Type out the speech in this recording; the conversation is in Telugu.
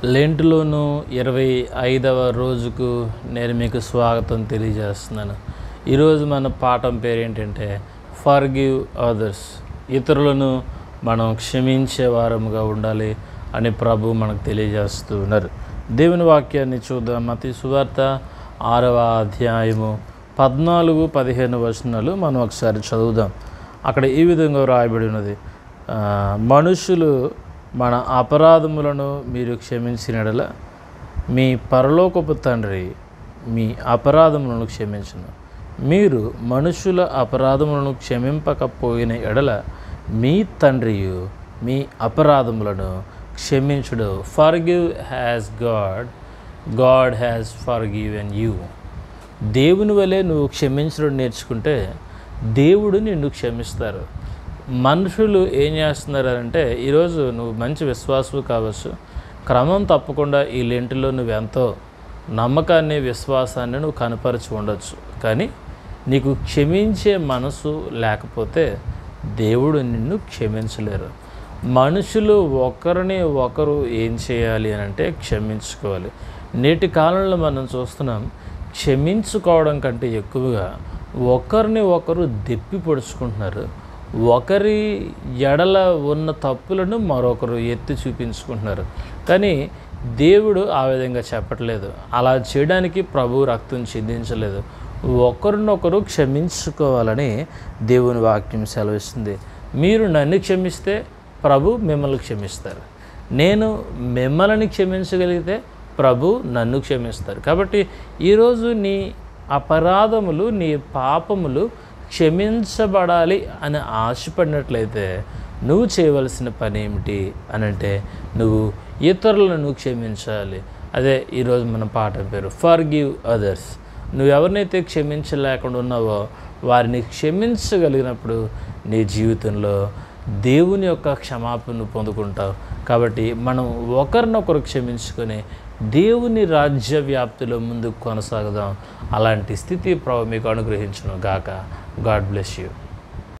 లెంట్లోను 25వ రోజుకు నేను మీకు స్వాగతం తెలియజేస్తున్నాను. ఈరోజు మన పాఠం పేరు ఏంటంటే ఫర్గివ్ అదర్స్. ఇతరులను మనం క్షమించే వారముగా ఉండాలి అని ప్రభు మనకు తెలియజేస్తూ ఉన్నారు. దేవుని వాక్యాన్ని చూద్దాం. మత్తయి సువార్త 6వ అధ్యాయము 14-15 వచనాలు మనం ఒకసారి చదువుదాం. అక్కడ ఈ విధంగా రాయబడి ఉన్నది, మనుషులు మన అపరాధములను మీరు క్షమించిన యెడల మీ పరలోకపు తండ్రి మీ అపరాధములను క్షమించును. మీరు మనుషుల అపరాధములను క్షమింపకపోయిన యెడల మీ తండ్రియు మీ అపరాధములను క్షమించుడు. Forgive as God has forgiven you. దేవుని వలె నువ్వు క్షమించడం నేర్చుకుంటే దేవుడు నిన్ను క్షమిస్తారు. మనుషులు ఏం చేస్తున్నారంటే, ఈరోజు నువ్వు మంచి విశ్వాసులు కావచ్చు, క్రమం తప్పకుండా ఈ లెంటిలో నువ్వెంతో నమ్మకాన్ని విశ్వాసాన్ని నువ్వు కనపరిచి ఉండొచ్చు, కానీ నీకు క్షమించే మనసు లేకపోతే దేవుడు నిన్ను క్షమించలేరు. మనుషులు ఒకరిని ఒకరు ఏం చేయాలి అని అంటే క్షమించుకోవాలి. నేటి కాలంలో మనం చూస్తున్నాం, క్షమించుకోవడం కంటే ఎక్కువగా ఒకరిని ఒకరు దెప్పి పొడుచుకుంటున్నారు. ఒకరి ఎడల ఉన్న తప్పులను మరొకరు ఎత్తి చూపించుకుంటున్నారు. కానీ దేవుడు ఆ విధంగా చెప్పట్లేదు. అలా చేయడానికి ప్రభు రక్తం చిందించలేదు. ఒకరినొకరు క్షమించుకోవాలని దేవుని వాక్యం సెలవిస్తుంది. మీరు నన్ను క్షమిస్తే ప్రభు మిమ్మల్ని క్షమిస్తారు. నేను మిమ్మల్ని క్షమించగలిగితే ప్రభు నన్ను క్షమిస్తారు. కాబట్టి ఈరోజు నీ అపరాధములు, నీ పాపములు క్షమించబడాలి అని ఆశపడినట్లయితే నువ్వు చేయవలసిన పని ఏమిటి అని అంటే, నువ్వు ఇతరులను క్షమించాలి. అదే ఈరోజు మన పాఠం పేరు ఫర్గివ్ అదర్స్. నువ్వు ఎవరినైతే క్షమించలేకుండా ఉన్నావో వారిని క్షమించగలిగినప్పుడు నీ జీవితంలో దేవుని యొక్క క్షమాపణను పొందుకుంటావు. కాబట్టి మనం ఒకరినొకరు క్షమించుకొని దేవుని రాజ్య వ్యాప్తిలో ముందుకు కొనసాగుదాం. అలాంటి స్థితి ప్రభు మీకు అనుగ్రహించును గాక. God bless you.